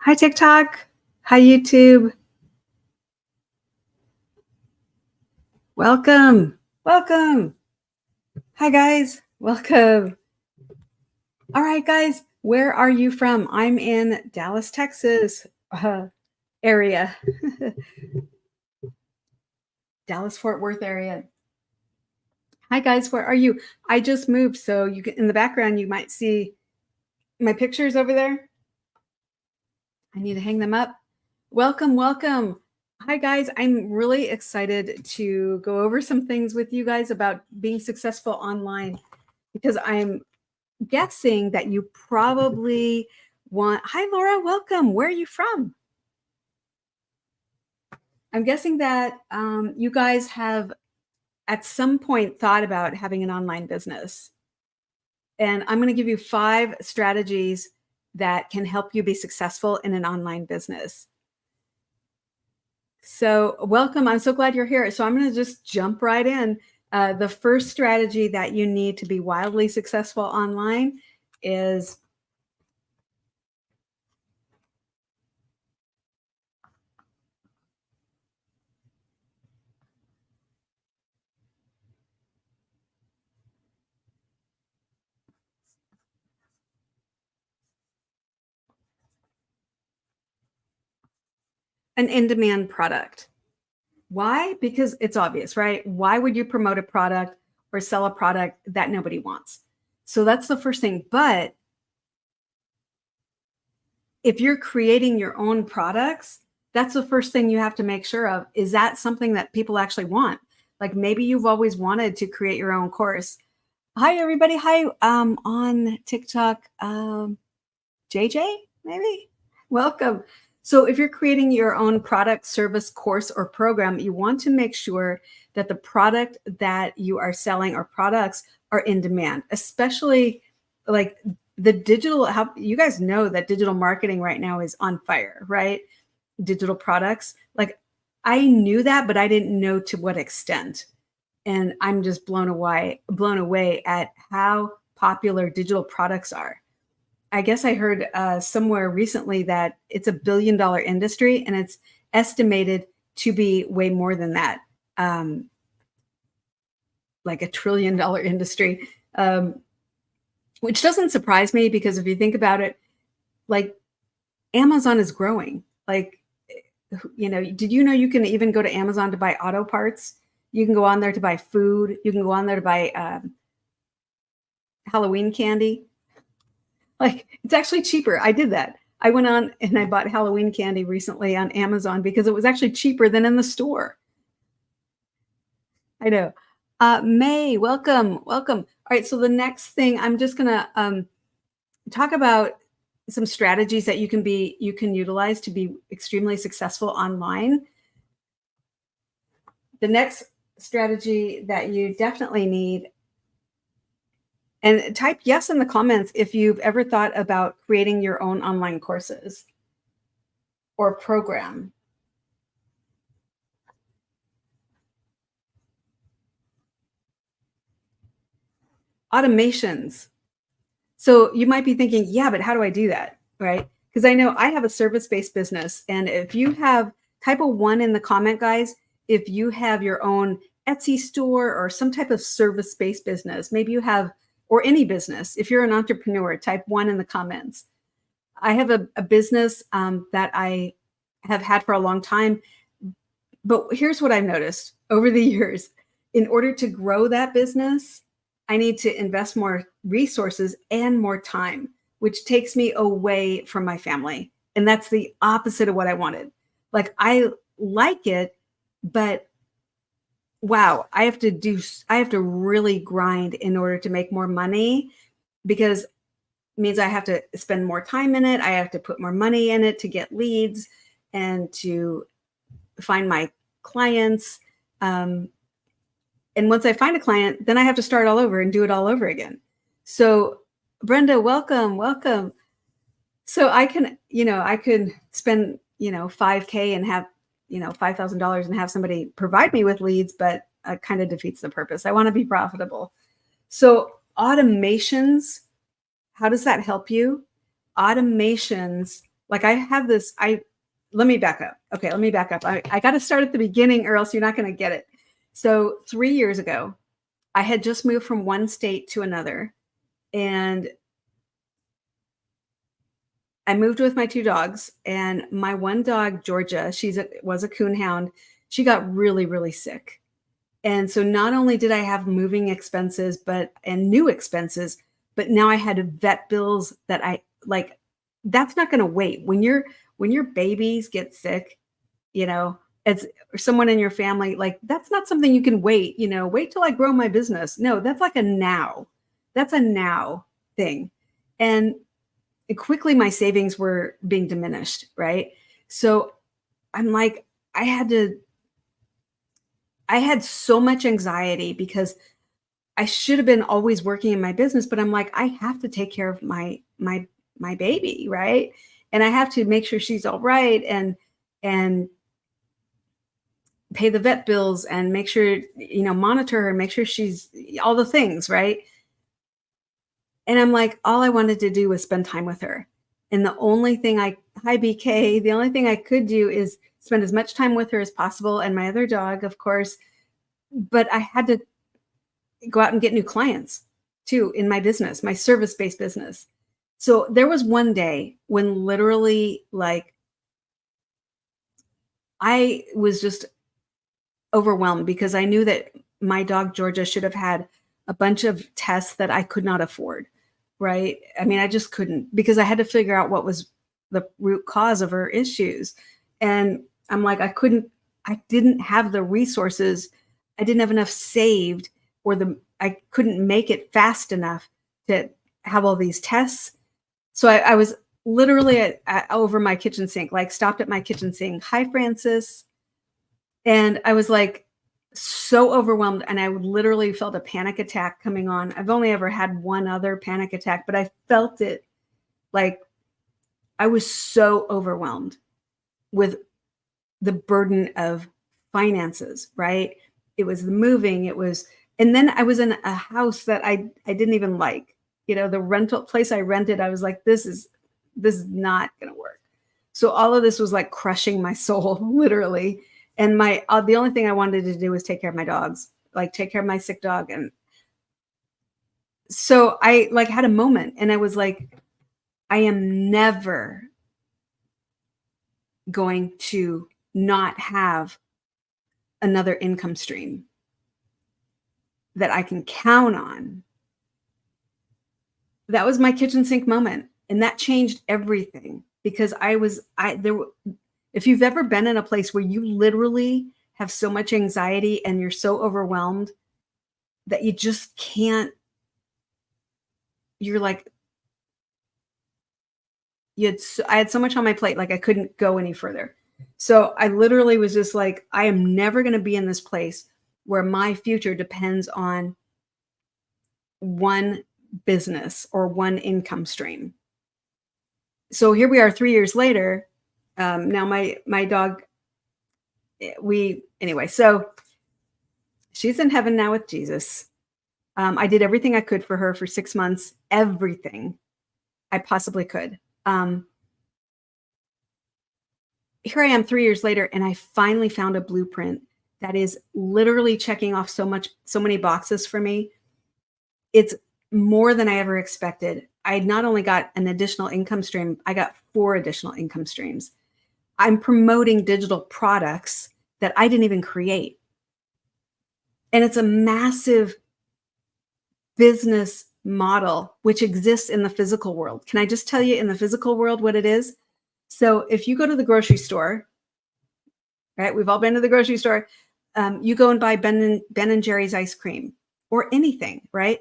Hi, TikTok. Hi, YouTube. Welcome. Welcome. Hi, guys. Welcome. All right, guys. Where are you from? I'm in Dallas, Texas area. Dallas, Fort Worth area. Hi, guys. Where are you? I just moved, so you can, in the background, you might see my pictures over there. I need to hang them up. Welcome, welcome. Hi, guys. I'm really excited to go over some things with you guys about being successful online because I'm guessing that you probably want. Hi, Laura. Welcome. Where are you from? I'm guessing that you guys have at some point thought about having an online business. And I'm going to give you 5 strategies that can help you be successful in an online business. So, welcome. I'm so glad you're here. So, I'm going to just jump right in. The first strategy that you need to be wildly successful online is an in demand product. Why? Because it's obvious, right? Why would you promote a product or sell a product that nobody wants? So that's the first thing. But if you're creating your own products, that's the first thing you have to make sure of. Is that something that people actually want? Like maybe you've always wanted to create your own course. Hi, everybody. Hi, on TikTok, JJ, maybe? Welcome. So, if you're creating your own product, service, course, or program, you want to make sure that the product that you are selling or products are in demand, especially like the digital. How you guys know that digital marketing right now is on fire, right? Digital products. Like I knew that, but I didn't know to what extent. And I'm just blown away at how popular digital products are. I guess I heard somewhere recently that it's a $1 billion industry and it's estimated to be way more than that, um, like $1 trillion industry, which doesn't surprise me because if you think about it, like Amazon is growing. Like, did you know you can even go to Amazon to buy auto parts? You can go on there to buy food. You can go on there to buy Halloween candy. Like it's actually cheaper. I did that. I went on and I bought Halloween candy recently on Amazon because it was actually cheaper than in the store. I know. May, welcome, welcome. All right, so the next thing I'm just gonna talk about some strategies that you can utilize to be extremely successful online. The next strategy that you definitely need, and type yes in the comments if you've ever thought about creating your own online courses or program. Automations. So you might be thinking, yeah, but how do I do that? Right? Because I know I have a service based business. And if you have type of 1 in the comment, guys, if you have your own Etsy store or some type of service based business, maybe you have, or any business, if you're an entrepreneur, type 1 in the comments. I have a business that I have had for a long time. But here's what I've noticed over the years. In order to grow that business, I need to invest more resources and more time, which takes me away from my family. And that's the opposite of what I wanted. Like I like it, but wow, I have to really grind in order to make more money because it means I have to spend more time in it. I have to put more money in it to get leads and to find my clients. Um, and once I find a client, then I have to start all over and do it all over again. So, Brenda, welcome, welcome. So I could spend, 5K and have, $5,000 and have somebody provide me with leads, but it kind of defeats the purpose. I want to be profitable. So, automations, how does that help you? Automations Like I have this, let me back up. Okay, let me back up. I got to start at the beginning or else you're not going to get it. So 3 years ago, I had just moved from one state to another, and I moved with my two dogs, and my one dog, Georgia, was a coon hound. She got really, really sick. And so not only did I have moving expenses, and new expenses, but now I had vet bills that I like. That's not going to wait. When your babies get sick, you know, as or someone in your family, like that's not something you can wait, wait till I grow my business. No, that's like a now. That's a now thing. And quickly my savings were being diminished, right? So I'm like, I had to I had so much anxiety because I should have been always working in my business, but I'm like, I have to take care of my baby, right? And I have to make sure she's all right and pay the vet bills and make sure, monitor her and make sure she's all the things, right? And I'm like, all I wanted to do was spend time with her. And the only thing hi BK, the only thing I could do is spend as much time with her as possible and my other dog, of course. But I had to go out and get new clients too in my business, my service-based business. So there was one day when literally like I was just overwhelmed because I knew that my dog Georgia should have had a bunch of tests that I could not afford, right? I mean, I just couldn't because I had to figure out what was the root cause of her issues. And I'm like, I didn't have the resources. I didn't have enough saved I couldn't make it fast enough to have all these tests. So I was literally over my kitchen sink, like stopped at my kitchen sink. Hi, Francis. And I was like so overwhelmed and I literally felt a panic attack coming on. I've only ever had one other panic attack, but I felt it like I was so overwhelmed with the burden of finances, right? It was the moving, and then I was in a house that I didn't even like. The rental place I rented, I was like, this is not going to work. So all of this was like crushing my soul, literally. And the only thing I wanted to do was take care of my dogs, like take care of my sick dog. And so I like had a moment and I was like, I am never going to not have another income stream that I can count on. That was my kitchen sink moment. And that changed everything because if you've ever been in a place where you literally have so much anxiety and you're so overwhelmed that you just can't, you're like, I had so much on my plate, like I couldn't go any further. So I literally was just like, I am never going to be in this place where my future depends on one business or one income stream. So here we are 3 years later. Now my dog, anyway, so she's in heaven now with Jesus. I did everything I could for her for 6 months, everything I possibly could. Here I am 3 years later, and I finally found a blueprint that is literally checking off so many boxes for me. It's more than I ever expected. I not only got an additional income stream, I got 4 additional income streams. I'm promoting digital products that I didn't even create. And it's a massive business model which exists in the physical world. Can I just tell you in the physical world what it is? So if you go to the grocery store, right? We've all been to the grocery store. You go and buy Ben and Jerry's ice cream or anything, right?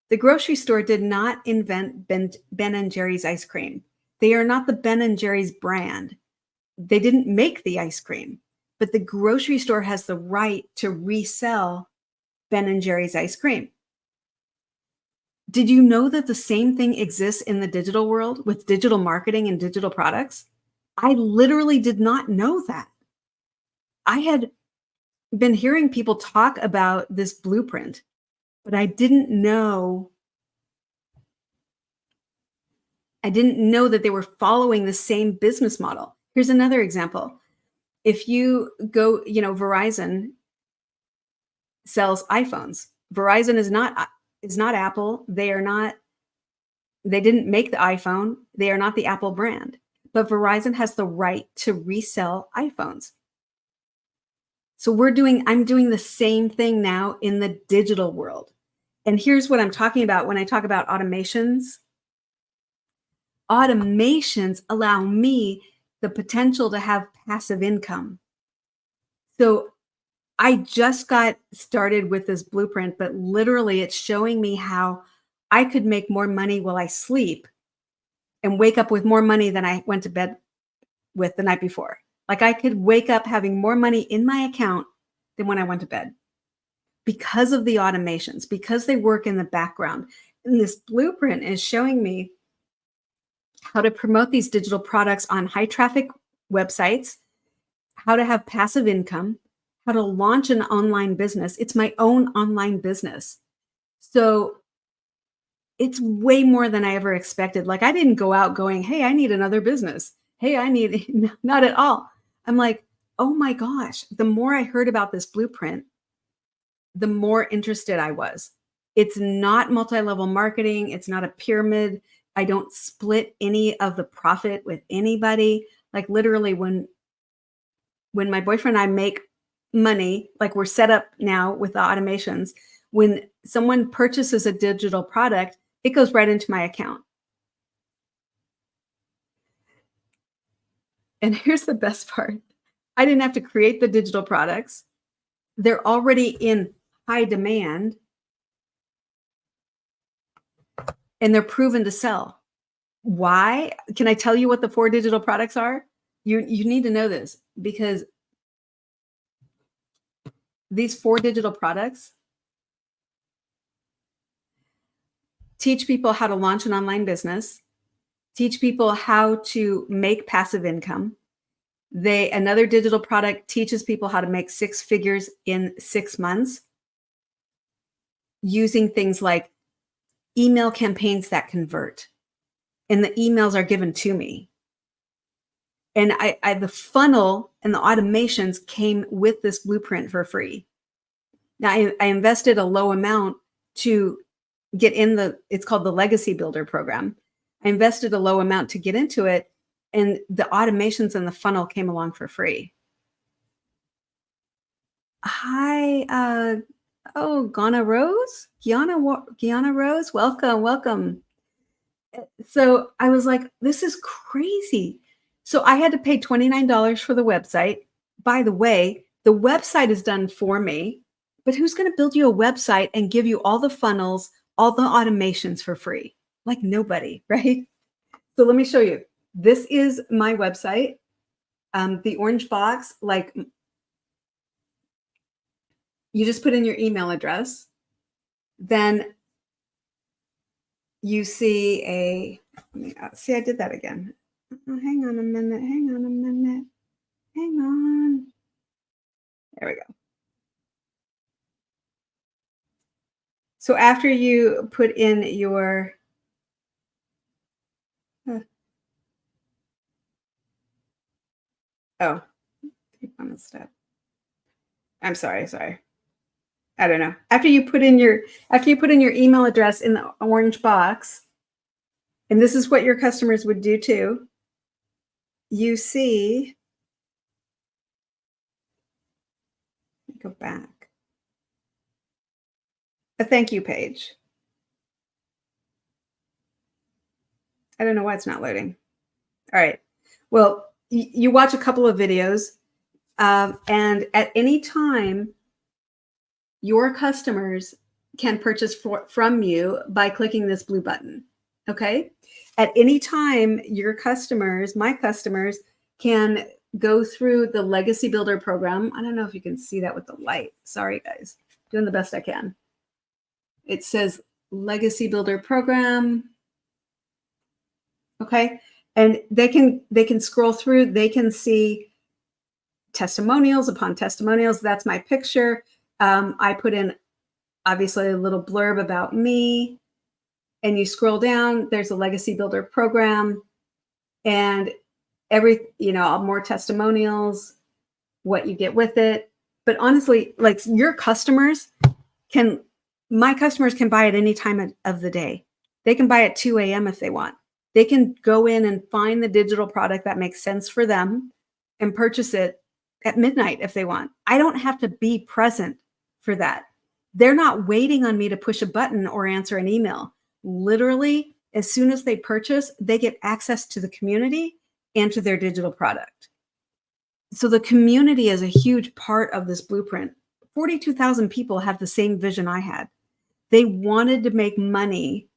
The grocery store did not invent Ben and Jerry's ice cream. They are not the Ben and Jerry's brand. They didn't make the ice cream, but the grocery store has the right to resell Ben and Jerry's ice cream. Did you know that the same thing exists in the digital world with digital marketing and digital products? I literally did not know that. I had been hearing people talk about this blueprint, but I didn't know I didn't know that they were following the same business model. Here's another example. If you go, Verizon sells iPhones. Verizon is not Apple. They didn't make the iPhone. They are not the Apple brand. But Verizon has the right to resell iPhones. So I'm doing the same thing now in the digital world. And here's what I'm talking about when I talk about automations. Automations allow me the potential to have passive income. So I just got started with this blueprint, but literally it's showing me how I could make more money while I sleep and wake up with more money than I went to bed with the night before. Like I could wake up having more money in my account than when I went to bed because of the automations, because they work in the background. And this blueprint is showing me how to promote these digital products on high traffic websites, how to have passive income, how to launch an online business. It's my own online business. So it's way more than I ever expected. Like I didn't go out going, hey, I need another business. Hey, I need, not at all. I'm like, oh my gosh, the more I heard about this blueprint, the more interested I was. It's not multi-level marketing. It's not a pyramid. I don't split any of the profit with anybody. Like literally when my boyfriend and I make money, like we're set up now with the automations, when someone purchases a digital product, it goes right into my account. And here's the best part. I didn't have to create the digital products. They're already in high demand and they're proven to sell. Why? Can I tell you what the 4 digital products are? You need to know this because these 4 digital products teach people how to launch an online business, teach people how to make passive income. Another digital product teaches people how to make 6 figures in 6 months using things like email campaigns that convert. And the emails are given to me. And the funnel and the automations came with this blueprint for free. Now I invested a low amount to get in it's called the Legacy Builder program. I invested a low amount to get into it, and the automations and the funnel came along for free. Hi, Gianna Rose, welcome. So I was like, this is crazy. So I had to pay $29 for the website. By the way, the website is done for me, but who's going to build you a website and give you all the funnels, all the automations for free? Like nobody, right? So let me show you. This is my website. The orange box, like you just put in your email address. Then you see see, I did that again. Hang on a minute. Hang on. There we go. So after you put in your oh, on the step. I'm sorry. I don't know. After you put in your email address in the orange box, and this is what your customers would do too, you see, go back, a thank you page. I don't know why it's not loading. All right. Well, you watch a couple of videos, and at any time, your customers can purchase from you by clicking this blue button. Okay. At any time, your customers, my customers, can go through the Legacy Builder program. I don't know if you can see that with the light. Sorry, guys. Doing the best I can. It says Legacy Builder program. Okay. And they can scroll through. They can see testimonials upon testimonials. That's my picture. I put in obviously a little blurb about me, and you scroll down, there's a legacy builder program and more testimonials, what you get with it. But honestly, like can my customers can buy at any time of the day. They can buy at 2 a.m. if they want. They can go in and find the digital product that makes sense for them and purchase it at midnight if they want. I don't have to be present for that. They're not waiting on me to push a button or answer an email. Literally, as soon as they purchase, they get access to the community and to their digital product. So the community is a huge part of this blueprint. 42,000 people have the same vision I had. They wanted to make money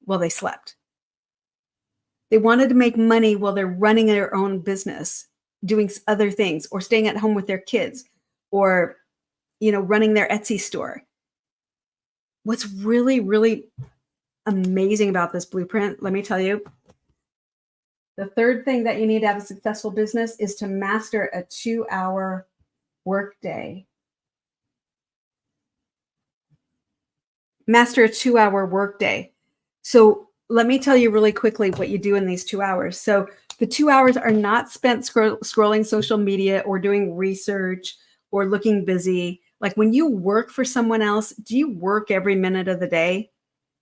while they slept. They wanted to make money while they're running their own business, doing other things, or staying at home with their kids, or running their Etsy store. What's really, really amazing about this blueprint, let me tell you, the third thing that you need to have a successful business is to master a 2-hour workday. Master a 2-hour workday. So let me tell you really quickly what you do in these 2 hours. So the 2 hours are not spent scrolling social media or doing research or looking busy. Like when you work for someone else, do you work every minute of the day?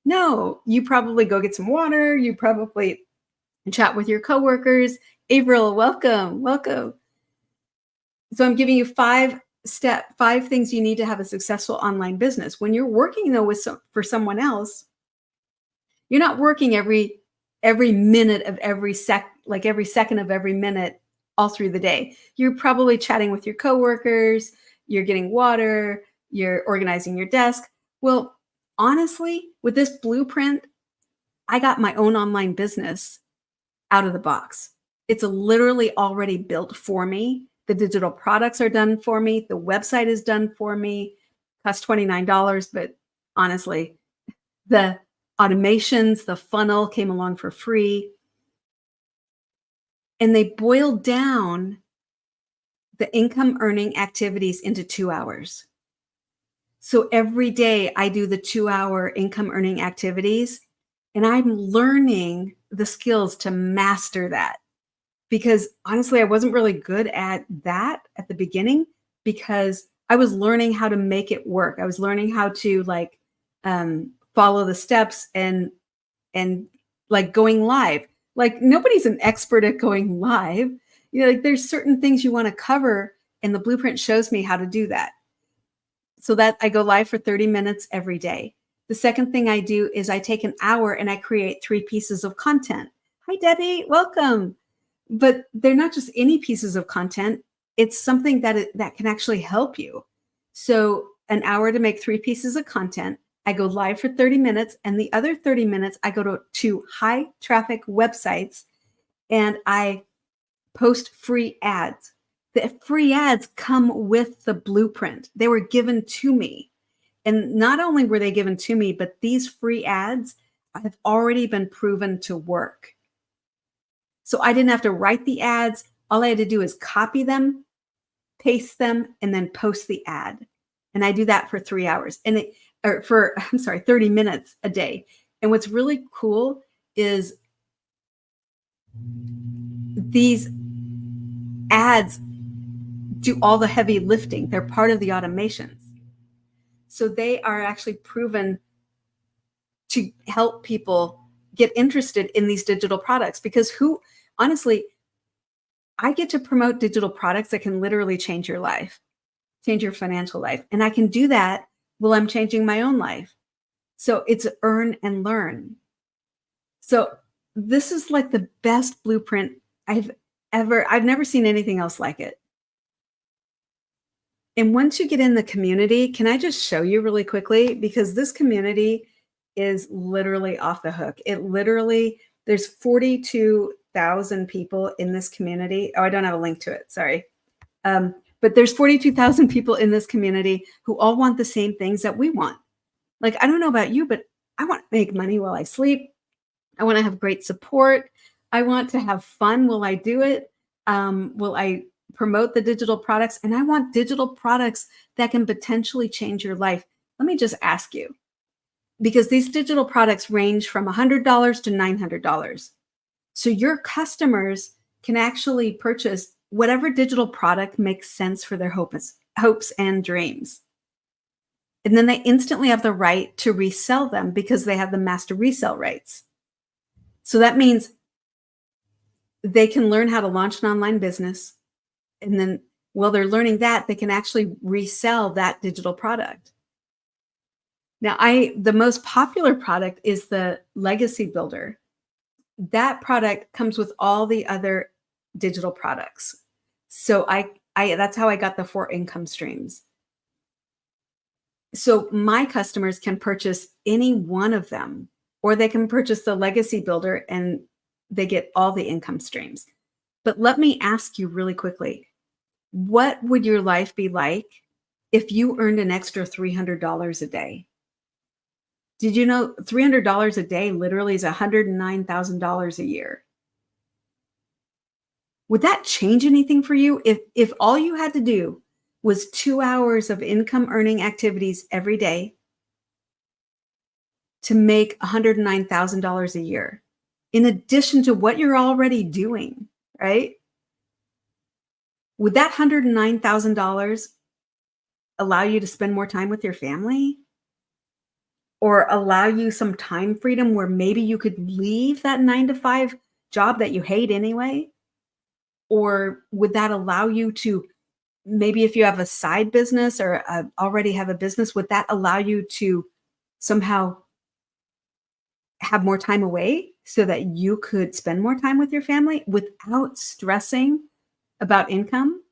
No, you probably go get some water. You probably chat with your coworkers. April, welcome. So I'm giving you 5 things you need to have a successful online business. When you're working though for someone else, you're not working every minute of every second of every minute all through the day. You're probably chatting with your coworkers, you're getting water, you're organizing your desk. Well, honestly, with this blueprint, I got my own online business out of the box. It's literally already built for me. The digital products are done for me. The website is done for me. Costs $29, but honestly, the automations, the funnel came along for free. And they boiled down the income earning activities into 2 hours. So every day I do the 2-hour income earning activities, and I'm learning the skills to master that. Because honestly, I wasn't really good at that at the beginning because I was learning how to make it work. I was learning how to follow the steps and like going live. Like nobody's an expert at going live. There's certain things you want to cover, and the blueprint shows me how to do that. So that I go live for 30 minutes every day. The second thing I do is I take an hour and I create 3 pieces of content. Hi, Debbie, welcome. But they're not just any pieces of content. It's something that can actually help you. So an hour to make 3 pieces of content. I go live for 30 minutes, and the other 30 minutes I go to high traffic websites and I post free ads. The free ads come with the blueprint. They were given to me. And not only were they given to me, but these free ads have already been proven to work. So I didn't have to write the ads. All I had to do is copy them, paste them, and then post the ad. And I do that for 3 hours 30 minutes a day. And what's really cool is these ads do all the heavy lifting. They're part of the automations. So they are actually proven to help people get interested in these digital products because honestly, I get to promote digital products that can literally change your life, change your financial life. And I can do that while I'm changing my own life. So it's earn and learn. So this is like the best blueprint I've never seen anything else like it. And once you get in the community, can I just show you really quickly? Because this community is literally off the hook. There's 42,000 people in this community. Oh, I don't have a link to it. Sorry. But there's 42,000 people in this community who all want the same things that we want. Like, I don't know about you, but I want to make money while I sleep. I want to have great support. I want to have fun while I do it. Will I promote the digital products? And I want digital products that can potentially change your life. Let me just ask you, because these digital products range from $100 to $900. So your customers can actually purchase whatever digital product makes sense for their hopes and dreams. And then they instantly have the right to resell them because they have the master resale rights. So that means they can learn how to launch an online business. And then while they're learning that, they can actually resell that digital product. Now, the most popular product is the Legacy Builder. That product comes with all the other digital products. So I that's how I got the 4 income streams. So my customers can purchase any one of them, or they can purchase the Legacy Builder and they get all the income streams. But let me ask you really quickly, what would your life be like if you earned an extra $300 a day? Did you know $300 a day literally is $109,000 a year? Would that change anything for you if all you had to do was 2 hours of income earning activities every day to make $109,000 a year, in addition to what you're already doing, right? Would that $109,000 allow you to spend more time with your family? Or allow you some time freedom where maybe you could leave that 9 to 5 job that you hate anyway? Or would that allow you to, maybe if you have a side business or already have a business, would that allow you to somehow have more time away so that you could spend more time with your family without stressing about income?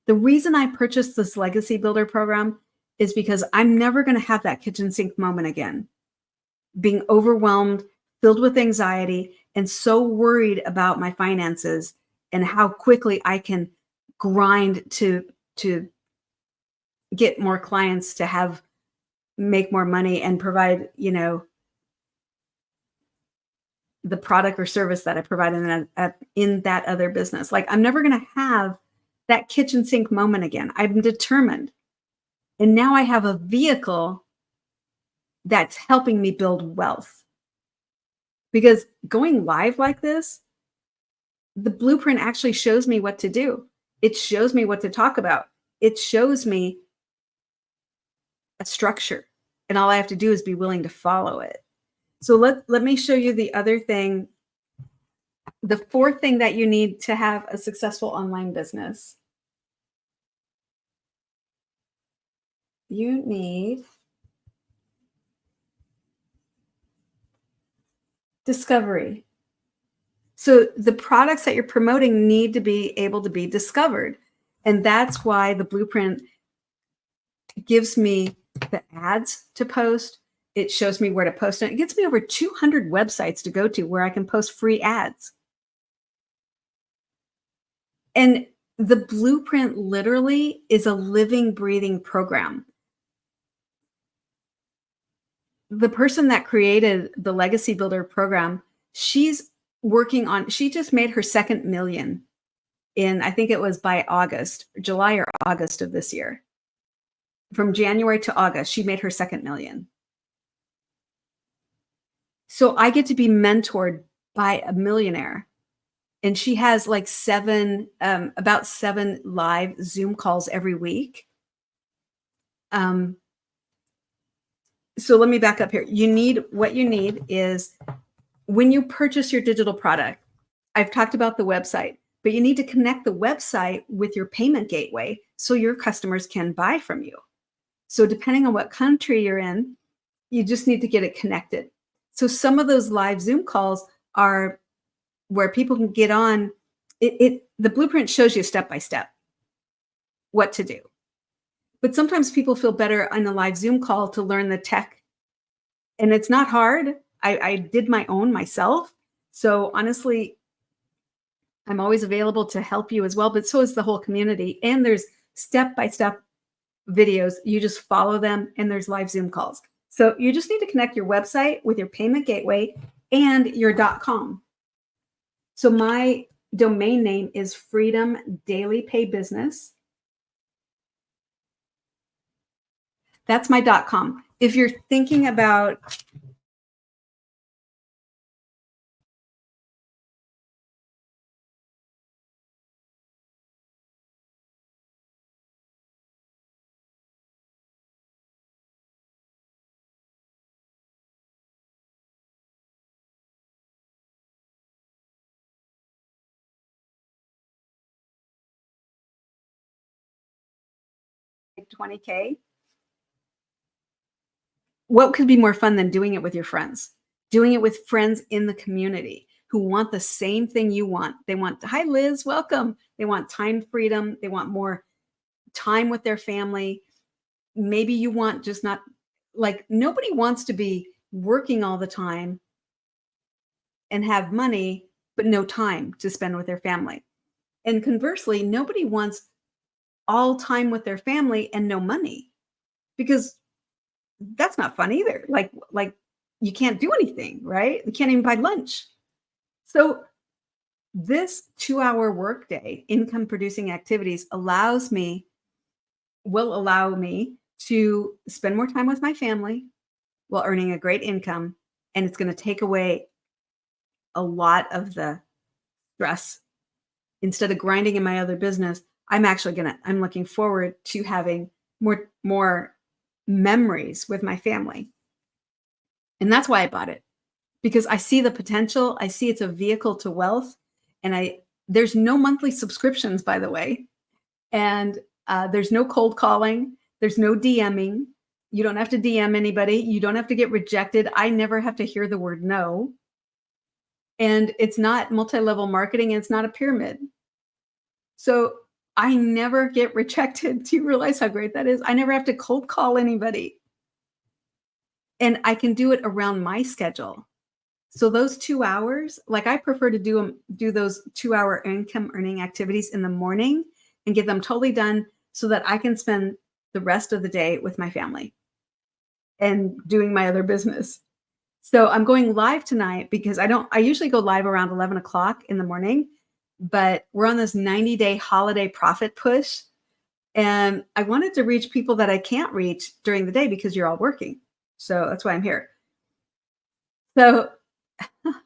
The reason I purchased this Legacy Builder program is because I'm never going to have that kitchen sink moment again. Being overwhelmed, filled with anxiety, and so worried about my finances and how quickly I can grind to get more clients to make more money and provide, the product or service that I provide in that other business. Like, I'm never going to have that kitchen sink moment again. I'm determined. And now I have a vehicle that's helping me build wealth. Because going live like this, the blueprint actually shows me what to do. It shows me what to talk about. It shows me a structure. And all I have to do is be willing to follow it. So let me show you the other thing. The 4th thing that you need to have a successful online business. You need discovery. So the products that you're promoting need to be able to be discovered. And that's why the blueprint gives me the ads to post. It shows me where to post it. It gets me over 200 websites to go to where I can post free ads. And the blueprint literally is a living, breathing program. The person that created the Legacy Builder program, she just made her 2nd million in, I think it was by July or August of this year. From January to August, she made her 2nd million. So I get to be mentored by a millionaire. And she has like about 7 live Zoom calls every week. So let me back up here. What you need is, when you purchase your digital product, I've talked about the website, but you need to connect the website with your payment gateway so your customers can buy from you. So depending on what country you're in, you just need to get it connected. So some of those live Zoom calls are where people can get on. The blueprint shows you step by step what to do. But sometimes people feel better on a live Zoom call to learn the tech. And it's not hard. I did my own myself. So honestly, I'm always available to help you as well, but so is the whole community. And there's step-by-step videos. You just follow them, and there's live Zoom calls. So you just need to connect your website with your payment gateway and your .com. So my domain name is Freedom Daily Pay Business. That's my .com. if you're thinking about like 20K, what could be more fun than doing it with your friends? Doing it with friends in the community who want the same thing you want. They want, hi, Liz, welcome. They want time freedom. They want more time with their family. Maybe you want just not, like, nobody wants to be working all the time and have money, but no time to spend with their family. And conversely, nobody wants all time with their family and no money, because that's not fun either. Like you can't do anything, right? You can't even buy lunch. So this 2-hour workday, income producing activities, will allow me to spend more time with my family while earning a great income. And it's going to take away a lot of the stress. Instead of grinding in my other business, I'm looking forward to having more memories with my family. And that's why I bought it, because I see the potential. I see it's a vehicle to wealth. And there's no monthly subscriptions, by the way. And there's no cold calling. There's no DMing. You don't have to DM anybody. You don't have to get rejected. I never have to hear the word no. And it's not multi-level marketing, and it's not a pyramid. So I never get rejected. Do you realize how great that is? I never have to cold call anybody. And I can do it around my schedule. So those 2 hours, like, I prefer to do those 2-hour income earning activities in the morning and get them totally done so that I can spend the rest of the day with my family and doing my other business. So I'm going live tonight because I usually go live around 11 o'clock in the morning, but we're on this 90-day holiday profit push. And I wanted to reach people that I can't reach during the day because you're all working. So that's why I'm here. So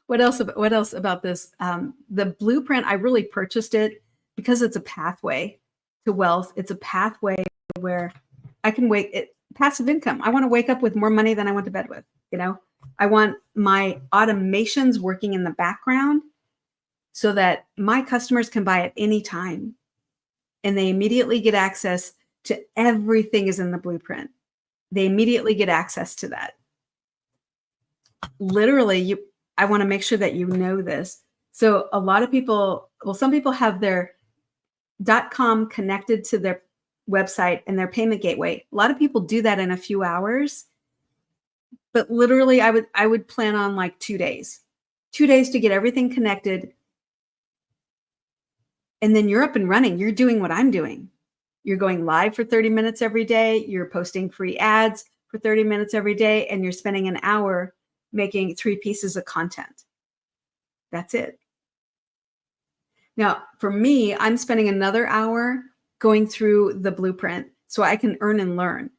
what else about this? The blueprint, I really purchased it because it's a pathway to wealth. It's a pathway where I can passive income. I want to wake up with more money than I went to bed with, I want my automations working in the background so that my customers can buy at any time and they immediately get access to everything is in the blueprint. They immediately get access to that. Literally, I want to make sure that you know this. So a lot of people, some people have their .com connected to their website and their payment gateway. A lot of people do that in a few hours. But literally, I would plan on like 2 days. 2 days to get everything connected. And then you're up and running. You're doing what I'm doing. You're going live for 30 minutes every day. You're posting free ads for 30 minutes every day. And you're spending an hour making 3 pieces of content. That's it. Now, for me, I'm spending another hour going through the blueprint so I can earn and learn,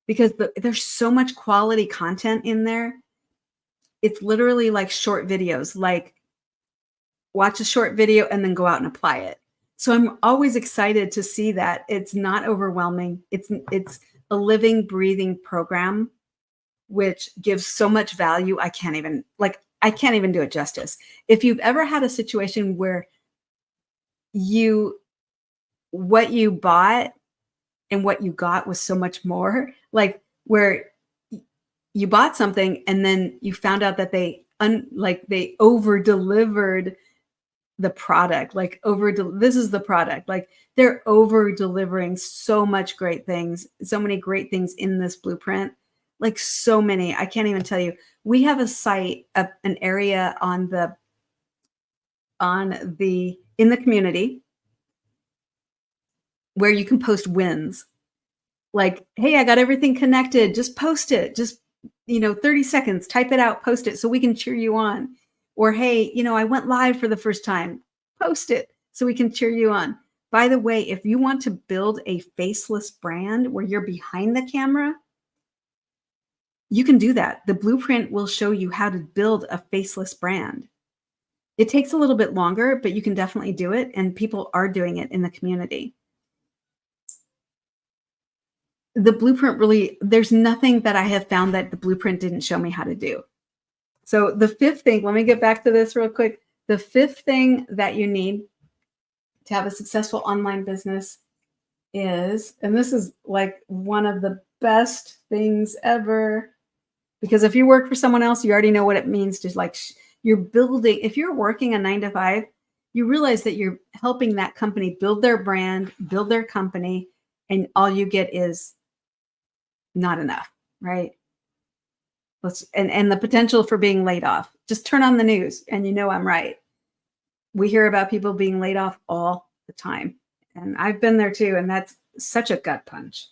because there's so much quality content in there. It's literally like short videos, like watch a short video and then go out and apply it. So I'm always excited to see that it's not overwhelming. It's a living, breathing program, which gives so much value. I can't even do it justice. If you've ever had a situation where what you bought and what you got was so much more, like where you bought something and then you found out that they over delivered the product, this is the product, like they're over delivering so much great things, so many great things in this blueprint, like so many, I can't even tell you. We have a site, an area in the community where you can post wins. Like, hey, I got everything connected. Just post it. Just, 30 seconds, type it out, post it so we can cheer you on. Or, hey, I went live for the first time. Post it so we can cheer you on. By the way, if you want to build a faceless brand where you're behind the camera, You can do that. The blueprint will show you how to build a faceless brand. It takes a little bit longer, but you can definitely do it, and people are doing it in the community. The blueprint really, there's nothing that I have found that the blueprint didn't show me how to do. So the fifth thing, let me get back to this real quick. The fifth thing that you need to have a successful online business is, and this is like one of the best things ever, because if you work for someone else, you already know what it means to like, you're building, if you're working a 9 to 5, you realize that you're helping that company build their brand, build their company, and all you get is not enough, right? And the potential for being laid off. Just turn on the news and you know I'm right. We hear about people being laid off all the time. And I've been there too. And that's such a gut punch.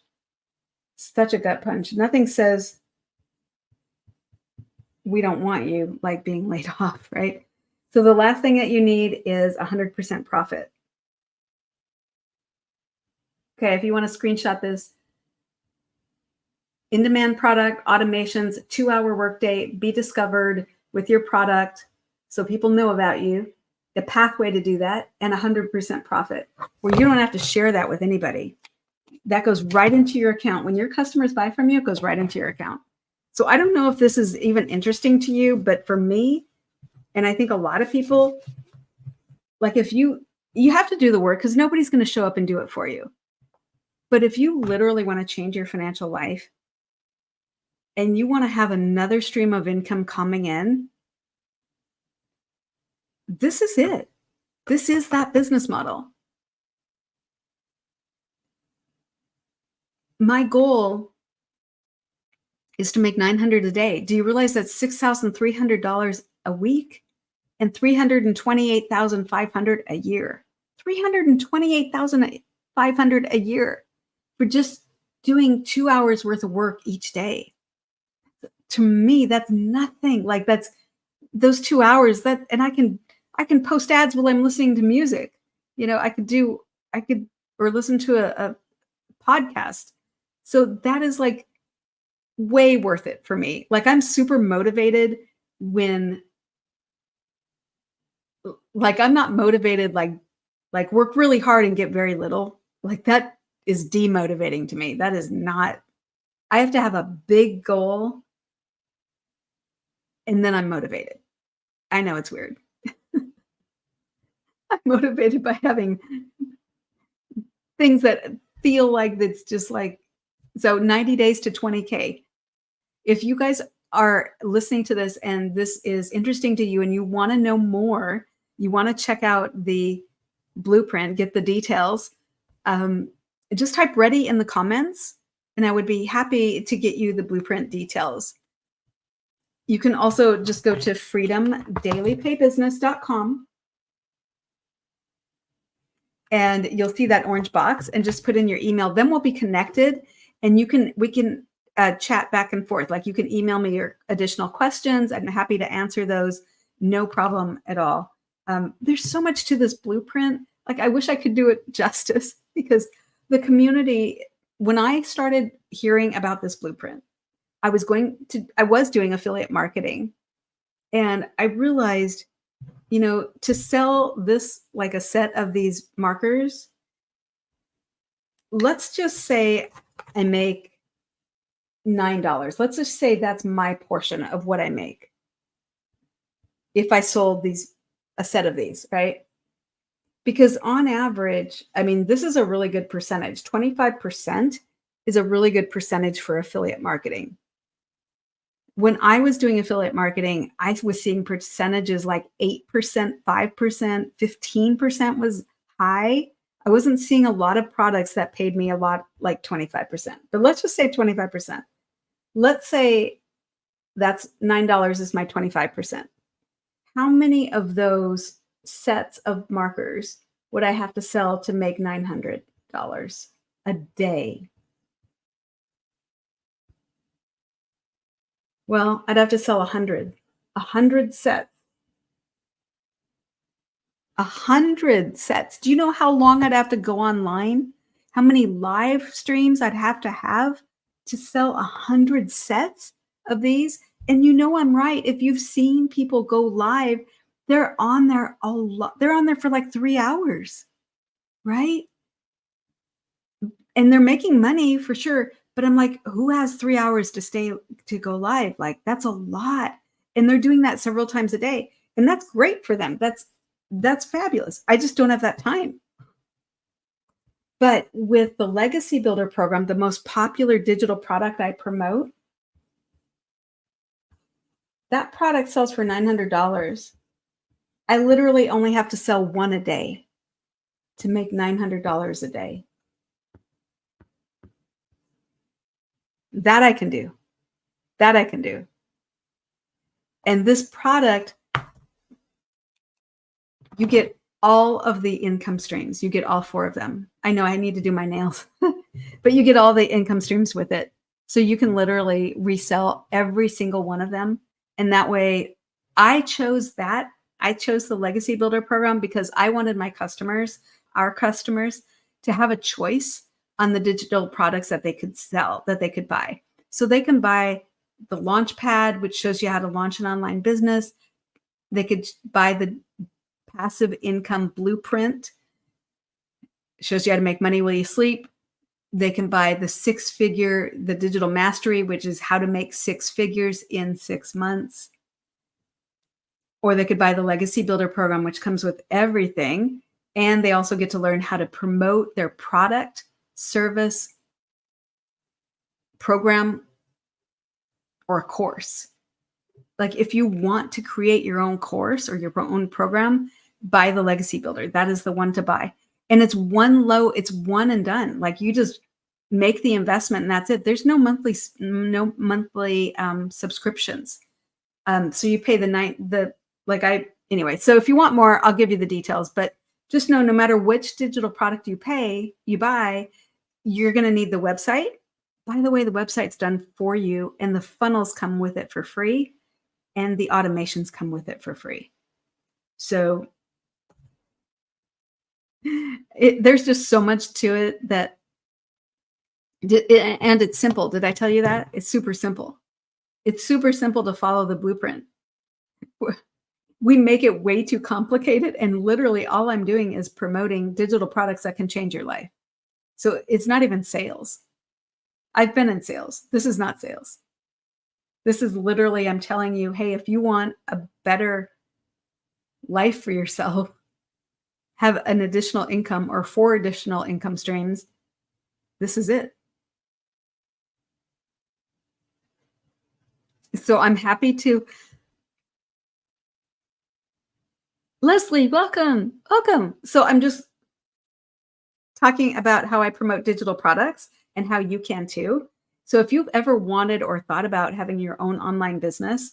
Such a gut punch. Nothing says we don't want you like being laid off, right? So the last thing that you need is 100% profit. Okay, if you want to screenshot this, in-demand product, automations, 2-hour workday, be discovered with your product so people know about you, the pathway to do that, and 100% profit, where you don't have to share that with anybody. That goes right into your account. When your customers buy from you, it goes right into your account. So I don't know if this is even interesting to you, but for me, and I think a lot of people, like if you have to do the work because nobody's going to show up and do it for you. But if you literally want to change your financial life, and you want to have another stream of income coming in, this is it. This is that business model. My goal is to make $900 a day. Do you realize that's $6,300 a week and $328,500 a year? $328,500 a year for just doing 2 hours worth of work each day. To me, that's nothing. Like that's those 2 hours that, and I can post ads while I'm listening to music. You know, I could or listen to a podcast. So that is like way worth it for me. Like I'm super motivated when, like I'm not motivated like work really hard and get very little. Like that is demotivating to me. That is not, I have to have a big goal and then I'm motivated. I know it's weird. I'm motivated by having things that feel like it's just like, so 90 days to 20K. If you guys are listening to this and this is interesting to you and you want to know more, you want to check out the blueprint, get the details, just type ready in the comments and I would be happy to get you the blueprint details. You can also just go to freedomdailypaybusiness.com and you'll see that orange box and just put in your email. Then we'll be connected and we can chat back and forth. Like you can email me your additional questions. I'm happy to answer those. No problem at all. There's so much to this blueprint. Like I wish I could do it justice because the community, when I started hearing about this blueprint, I was doing affiliate marketing and I realized, you know, to sell this, like a set of these markers, let's just say I make $9. Let's just say that's my portion of what I make. If I sold a set of these, right? Because on average, I mean, this is a really good percentage. 25% is a really good percentage for affiliate marketing. When I was doing affiliate marketing, I was seeing percentages like 8%, 5%, 15% was high. I wasn't seeing a lot of products that paid me a lot, like 25%, but let's just say 25%. Let's say that's $9 is my 25%. How many of those sets of markers would I have to sell to make $900 a day? Well, I'd have to sell 100 sets. 100 sets. Do you know how long I'd have to go online? How many live streams I'd have to sell 100 sets of these. And you know I'm right. If you've seen people go live, they're on there a lot. They're on there for like 3 hours, right? And they're making money for sure. But I'm like, who has 3 hours to stay to go live? Like, that's a lot. And they're doing that several times a day. And that's great for them. That's fabulous. I just don't have that time. But with the Legacy Builder program, the most popular digital product I promote, that product sells for $900. I literally only have to sell one a day to make $900 a day. That I can do. That I can do. And this product, you get all of the income streams. You get all 4 of them. I know I need to do my nails, but you get all the income streams with it. So you can literally resell every single one of them. And that way, I chose that. I chose the Legacy Builder program because I wanted my customers, our customers, to have a choice on the digital products that they could sell, that they could buy. So they can buy the Launchpad, which shows you how to launch an online business. They could buy the Passive Income Blueprint, shows you how to make money while you sleep. They can buy the Digital Mastery, which is how to make 6 figures in 6 months. Or they could buy the Legacy Builder program, which comes with everything. And they also get to learn how to promote their product, service, program, or a course. Like if you want to create your own course or your own program, buy the Legacy Builder. That is the one to buy. And it's one and done. Like you just make the investment and that's it. There's no monthly subscriptions. So you pay anyway. So if you want more, I'll give you the details. But just know, no matter which digital product you buy, you're going to need the website. By the way, the website's done for you, and the funnels come with it for free, and the automations come with it for free. So there's just so much to it and it's simple. Did I tell you that? It's super simple. It's super simple to follow the blueprint. We make it way too complicated, and literally all I'm doing is promoting digital products that can change your life. So it's not even sales. I've been in sales. This is not sales. This is literally, I'm telling you, hey, if you want a better life for yourself, have an additional income or 4 additional income streams, this is it. So I'm happy to. Leslie, welcome. Welcome. So I'm just talking about how I promote digital products and how you can too. So if you've ever wanted or thought about having your own online business,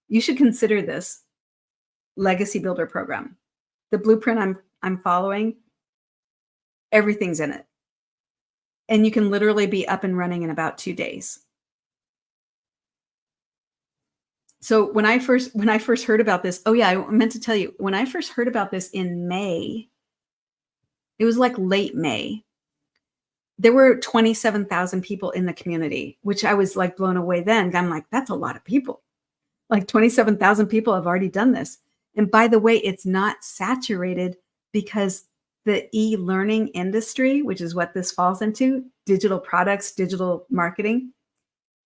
you should consider this Legacy Builder program. The blueprint I'm following, everything's in it. And you can literally be up and running in about 2 days. So when I first heard about this, oh yeah, I meant to tell you, when I first heard about this in May, it was like late May. There were 27,000 people in the community, which I was like blown away then. I'm like, that's a lot of people. Like 27,000 people have already done this. And by the way, it's not saturated because the e-learning industry, which is what this falls into, digital products, digital marketing,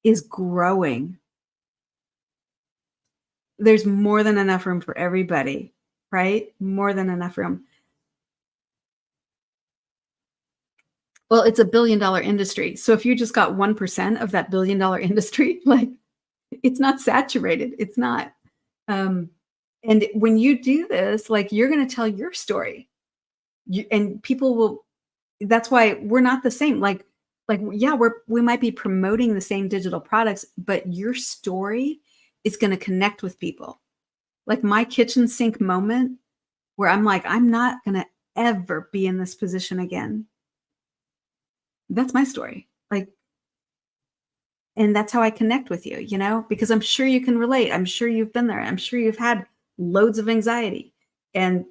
is growing. There's more than enough room for everybody, right? More than enough room. Well, it's $1 billion industry. So if you just got 1% of that $1 billion industry, like it's not saturated. It's not. And when you do this, like you're going to tell your story, and people will. That's why we're not the same. Like yeah, we might be promoting the same digital products, but your story is going to connect with people. Like my kitchen sink moment, where I'm like, I'm not going to ever be in this position again. That's my story. Like, and that's how I connect with you, because I'm sure you can relate. I'm sure you've been there. I'm sure you've had loads of anxiety. And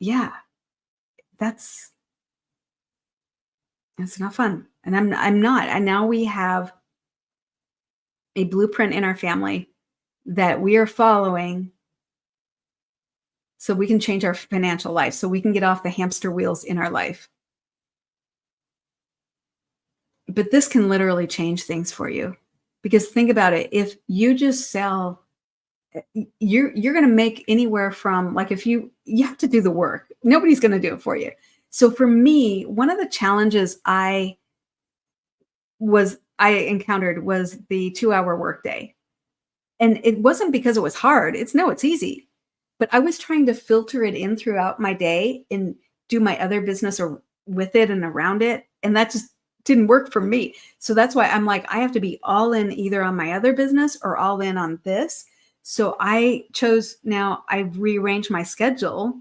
yeah, that's not fun. And I'm not. And now we have a blueprint in our family that we are following so we can change our financial life, so we can get off the hamster wheels in our life. But this can literally change things for you. Because think about it, if you just sell, you're going to make anywhere from, like, if you have to do the work. Nobody's going to do it for you. So for me, one of the challenges I encountered was the 2-hour workday. And it wasn't because it was hard. It's easy. But I was trying to filter it in throughout my day and do my other business or with it and around it. And that just didn't work for me. So that's why I'm like, I have to be all in either on my other business or all in on this. So I've rearranged my schedule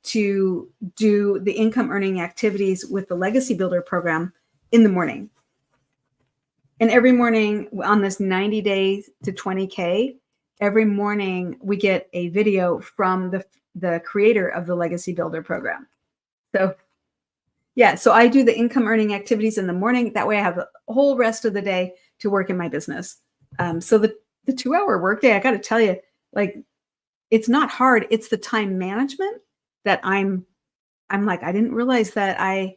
to do the income earning activities with the Legacy Builder program in the morning. And every morning on this 90 days to 20K, every morning we get a video from the creator of the Legacy Builder program. So yeah, so I do the income earning activities in the morning. That way I have the whole rest of the day to work in my business. So the 2-hour workday, I got to tell you, like, it's not hard. It's the time management that I'm like, I didn't realize that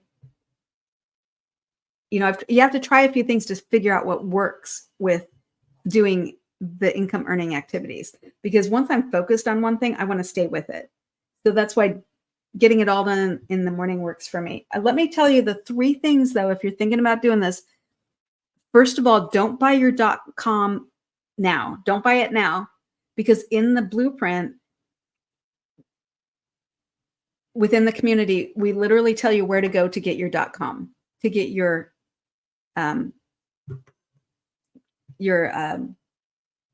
you have to try a few things to figure out what works with doing the income earning activities. Because once I'm focused on one thing, I want to stay with it. So that's why getting it all done in the morning works for me. Let me tell you the 3 things, though, if you're thinking about doing this. First of all, don't buy your .com now. Don't buy it now, because in the blueprint within the community, we literally tell you where to go to get your .com, to get your um,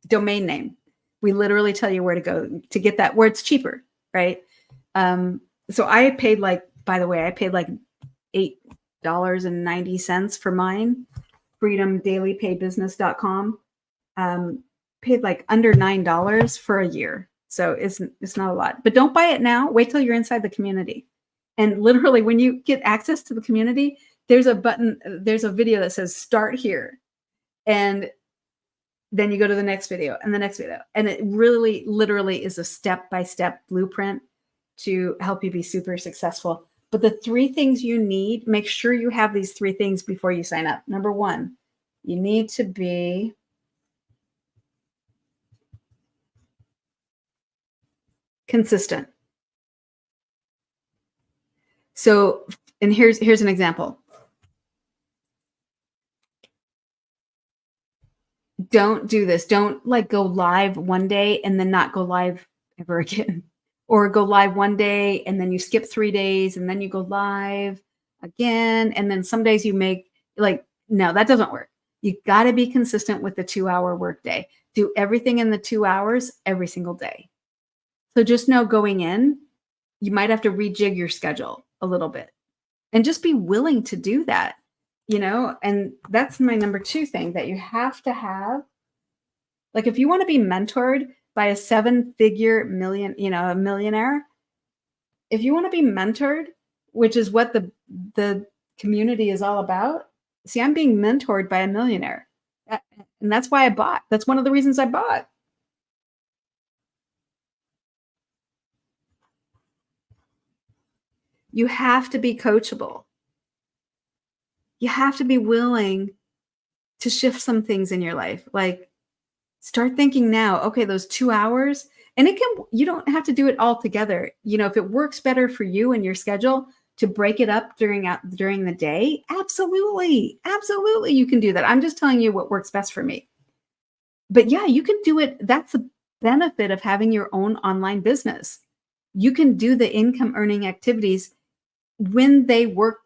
domain name. We literally tell you where to go to get that, where it's cheaper, right? So I paid, like, by the way, I paid like $8.90 for mine, freedomdailypaybusiness.com. Paid like under $9 for a year. So it's not a lot, but don't buy it now. Wait till you're inside the community. And literally when you get access to the community, there's a button, there's a video that says start here. And then you go to the next video and the next video. And it really literally is a step-by-step blueprint to help you be super successful. But the 3 things you need, make sure you have these 3 things before you sign up. Number 1, you need to be consistent. So, and here's an example. Don't do this. Don't, like, go live one day and then not go live ever again. Or go live one day and then you skip 3 days and then you go live again. And then some days you make, like, no, that doesn't work. You got to be consistent with the 2-hour workday. Do everything in the 2 hours every single day. So just know going in, you might have to rejig your schedule a little bit and just be willing to do that, and that's my number 2 thing that you have to have. Like, if you want to be mentored by a 7-figure a millionaire, if you want to be mentored, which is what the community is all about. See, I'm being mentored by a millionaire. And that's why I bought. That's one of the reasons I bought. You have to be coachable. You have to be willing to shift some things in your life. Like, start thinking now, okay, those 2 hours, and you don't have to do it all together. If it works better for you and your schedule to break it up during the day, absolutely. Absolutely, you can do that. I'm just telling you what works best for me. But yeah, you can do it. That's the benefit of having your own online business. You can do the income earning activities when they work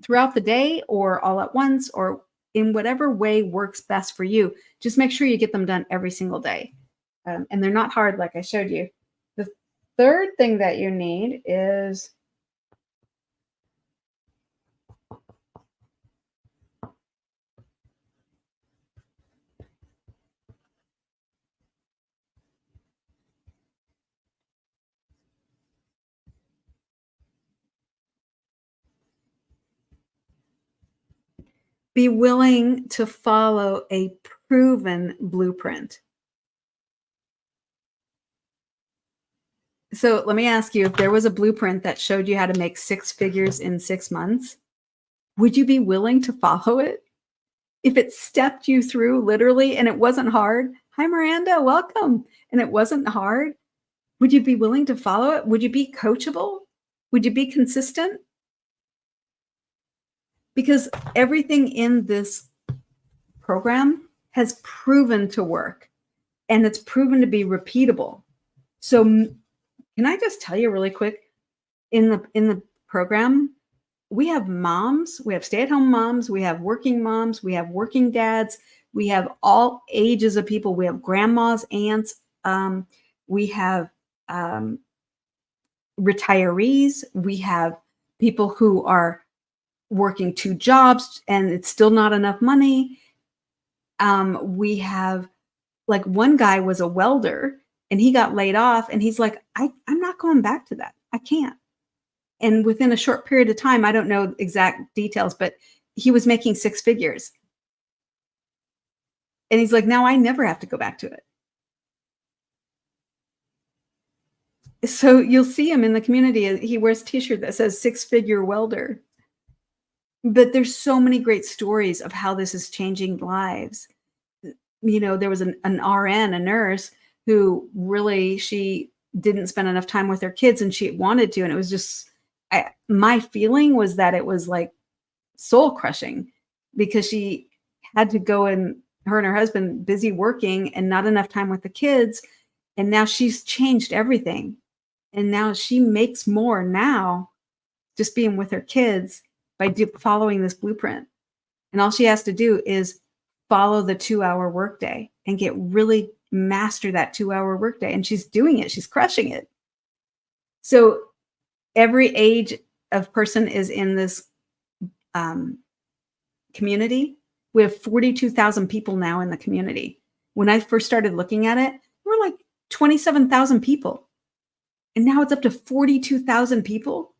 throughout the day or all at once or in whatever way works best for you. Just make sure you get them done every single day. And they're not hard, like I showed you. The 3rd thing that you need is Be willing to follow a proven blueprint. So let me ask you, if there was a blueprint that showed you how to make six figures in 6 months, would you be willing to follow it? If it stepped you through literally and it wasn't hard, hi Miranda, welcome. And it wasn't hard, would you be willing to follow it? Would you be coachable? Would you be consistent? Because everything in this program has proven to work and it's proven to be repeatable. So can I just tell you really quick, in the program, we have moms, we have stay-at-home moms, we have working moms, we have working dads, we have all ages of people, we have grandmas, aunts, we have um, retirees, we have people who are working two jobs and it's still not enough money. We have, like, one guy was a welder and he got laid off and he's like, I'm not going back to that. I can't. And within a short period of time, I don't know exact details, but he was making six figures. And he's like, now I never have to go back to it. So you'll see him in the community. He wears a t-shirt that says six figure welder. But there's so many great stories of how this is changing lives. There was an RN, a nurse, who really, she didn't spend enough time with her kids and she wanted to. And it was just, my feeling was that it was like soul crushing because she had to go, and her and her husband busy working and not enough time with the kids. And now she's changed everything. And now she makes more now just being with her kids by following this blueprint. And all she has to do is follow the 2-hour workday and get really master that 2-hour workday. And she's doing it. She's crushing it. So every age of person is in this community. We have 42,000 people now in the community. When I first started looking at it, there were like 27,000 people. And now it's up to 42,000 people.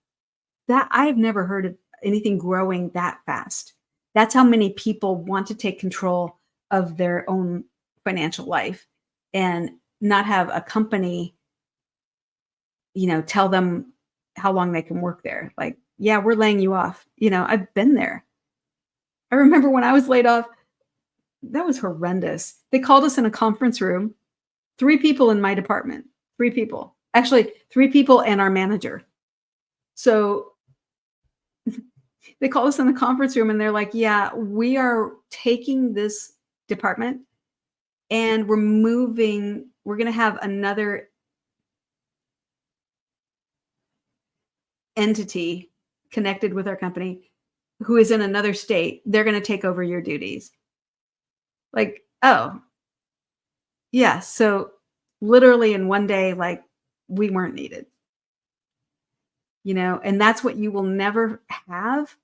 That I've never heard of anything growing that fast. That's how many people want to take control of their own financial life and not have a company, tell them how long they can work there. Like, yeah, we're laying you off. I've been there. I remember when I was laid off, that was horrendous. They called us in a conference room, 3 people in my department, 3 people, actually 3 people and our manager. So they called us in the conference room and they're like, yeah, we are taking this department and we're going to have another entity connected with our company who is in another state. They're going to take over your duties. Like, oh, yeah. So literally in one day, like, we weren't needed. And that's what you will never have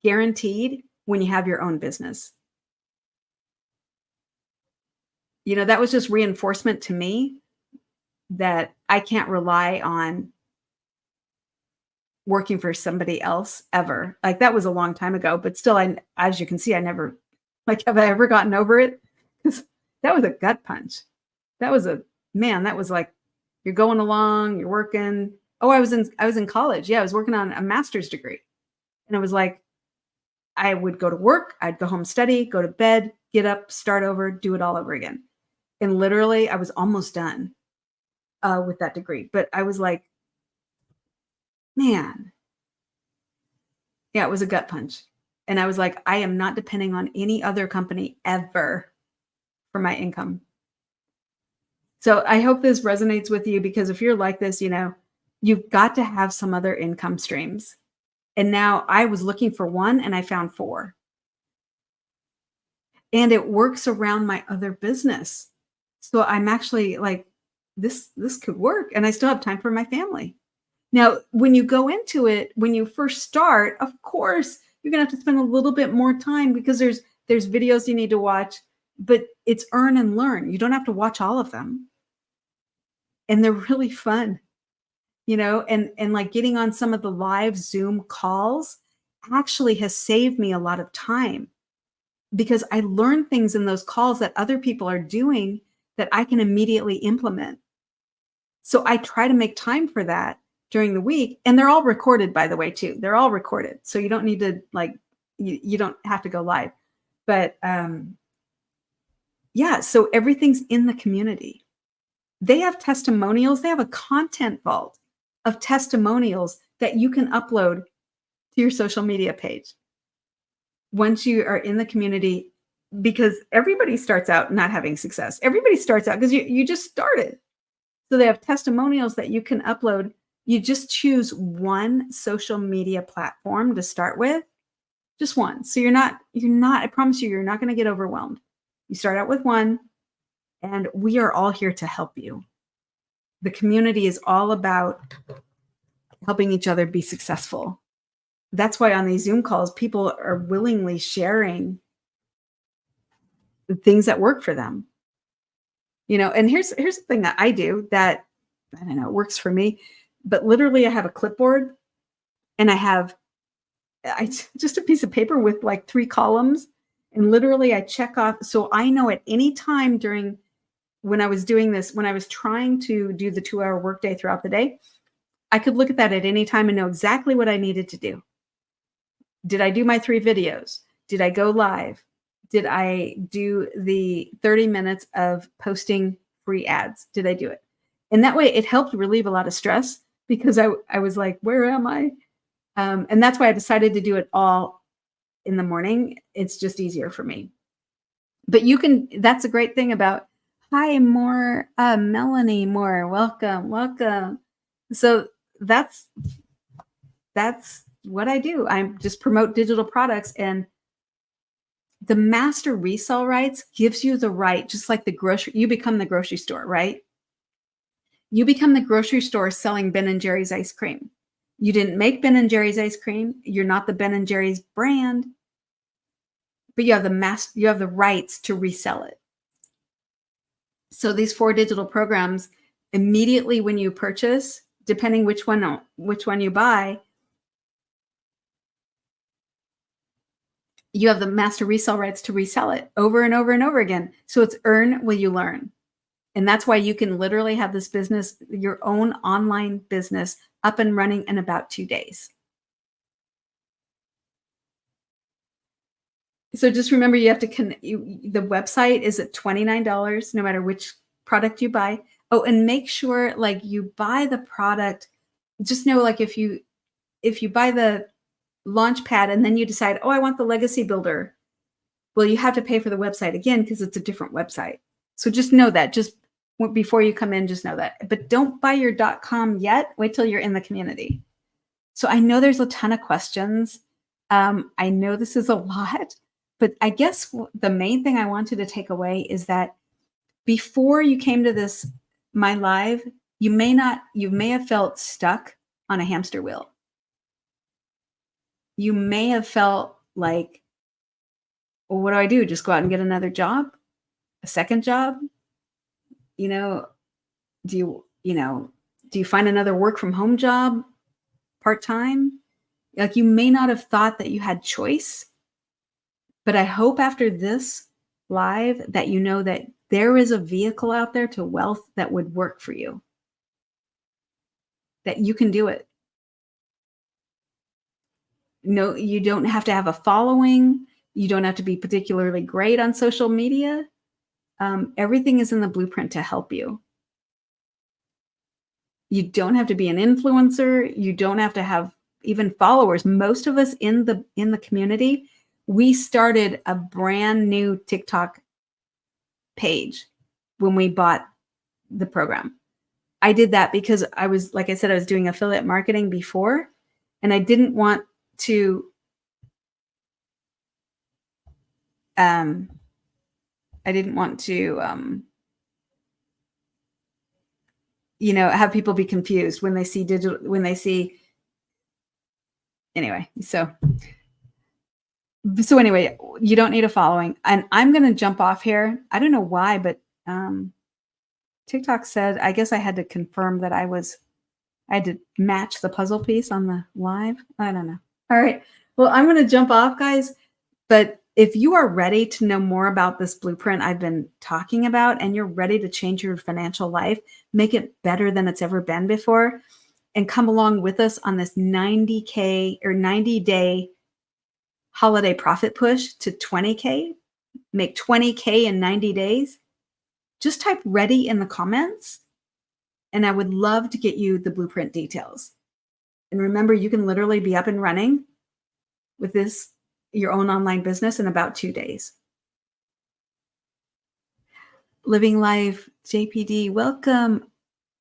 guaranteed when you have your own business. That was just reinforcement to me that I can't rely on working for somebody else ever. Like, that was a long time ago, but still, as you can see, I never, like, have I ever gotten over it? Because that was a gut punch. That was like, you're going along, you're working. Oh, I was in college. Yeah, I was working on a master's degree. And it was like, I would go to work, I'd go home, study, go to bed, get up, start over, do it all over again. And literally, I was almost done with that degree. But I was like, man, yeah, it was a gut punch. And I was like, I am not depending on any other company ever for my income. So I hope this resonates with you, because if you're like this, you've got to have some other income streams. And now I was looking for one and I found 4. And it works around my other business. So I'm actually like, this could work, and I still have time for my family. Now, when you go into it, when you first start, of course, you're going to have to spend a little bit more time because there's videos you need to watch, but it's earn and learn. You don't have to watch all of them. And they're really fun, and like getting on some of the live Zoom calls actually has saved me a lot of time. because I learn things in those calls that other people are doing that I can immediately implement. So I try to make time for that during the week. And they're all recorded, by the way, too. They're all recorded. So you don't need to you don't have to go live. But yeah, so everything's in the community. They have testimonials. They have a content vault of testimonials that you can upload to your social media page once you are in the community, because everybody starts out not having success. Everybody starts out because you just started. So they have testimonials that you can upload. You just choose one social media platform to start with, just one. So you're not, I promise you're not going to get overwhelmed. You start out with one, and we are all here to help you. The community is all about helping each other be successful. That's why on these Zoom calls, people are willingly sharing the things that work for them. And here's the thing that I do that, I don't know, works for me, but literally I have a clipboard and I have just a piece of paper with like 3 columns, and literally I check off. So I know at any time during when I was doing this, when I was trying to do the 2-hour workday throughout the day, I could look at that at any time and know exactly what I needed to do. Did I do my 3 videos? Did I go live? Did I do the 30 minutes of posting free ads? Did I do it? And that way it helped relieve a lot of stress, because I was like, where am I? And that's why I decided to do it all in the morning. It's just easier for me. But that's a great thing about, hi, Melanie Moore, welcome. So that's what I do. I just promote digital products, and the master resale rights gives you the right, just like you become the grocery store, right? You become the grocery store selling Ben & Jerry's ice cream. You didn't make Ben & Jerry's ice cream. You're not the Ben & Jerry's brand, but you have the rights to resell it. So these 4 digital programs, immediately when you purchase, depending which one you buy, you have the master resale rights to resell it over and over and over again. So it's earn will you learn. And that's why you can literally have this business, your own online business, up and running in about 2 days. So just remember, you have to the website is at $29 no matter which product you buy. Oh, and make sure like you buy the product. Just know, like if you buy the Launchpad and then you decide, oh, I want the Legacy Builder, well, you have to pay for the website again because it's a different website. So just know that. Just before you come in, just know that. But don't buy your .com yet. Wait till you're in the community. So I know there's a ton of questions. I know this is a lot, but I guess the main thing I wanted to take away is that before you came to my live, you may have felt stuck on a hamster wheel. You may have felt like, well, what do I do? Just go out and get another job? A second job? Do you find another work from home job part-time? Like, you may not have thought that you had choice, but I hope after this live that you know that there is a vehicle out there to wealth that would work for you, that you can do it. No, you don't have to have a following. You don't have to be particularly great on social media. Everything is in the blueprint to help you. You don't have to be an influencer. You don't have to have even followers. Most of us in the community, we started a brand new TikTok page when we bought the program. I did that because like I said, I was doing affiliate marketing before, and I didn't want to have people be confused when they see anyway. So anyway, you don't need a following. And I'm going to jump off here. I don't know why, but TikTok said, I guess I had to confirm that I had to match the puzzle piece on the live. I don't know. All right. Well, I'm going to jump off, guys, but if you are ready to know more about this blueprint I've been talking about, and you're ready to change your financial life, make it better than it's ever been before, and come along with us on this 90K or 90-day holiday profit push to 20K, make 20K in 90 days, just type ready in the comments. And I would love to get you the blueprint details. And remember, you can literally be up and running with this, your own online business, in about 2 days. Living Life, JPD, welcome.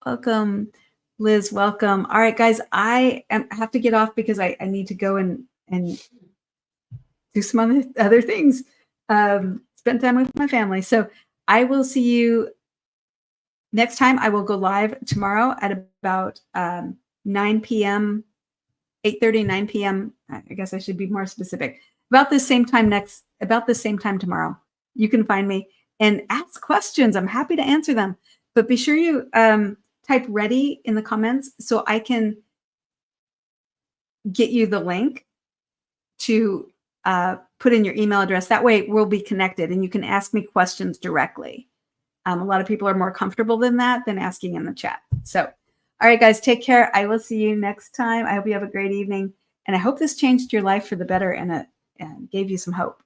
Welcome. Liz, welcome. All right, guys, I have to get off because I need to go and do some other things. Spend time with my family. So I will see you next time. I will go live tomorrow at about 9 p.m., 8:30, 9 p.m. I guess I should be more specific. About the same time tomorrow. You can find me and ask questions. I'm happy to answer them. But be sure you type ready in the comments so I can get you the link to put in your email address. That way we'll be connected and you can ask me questions directly. A lot of people are more comfortable than asking in the chat. So, all right, guys, take care. I will see you next time. I hope you have a great evening. And I hope this changed your life for the better and gave you some hope.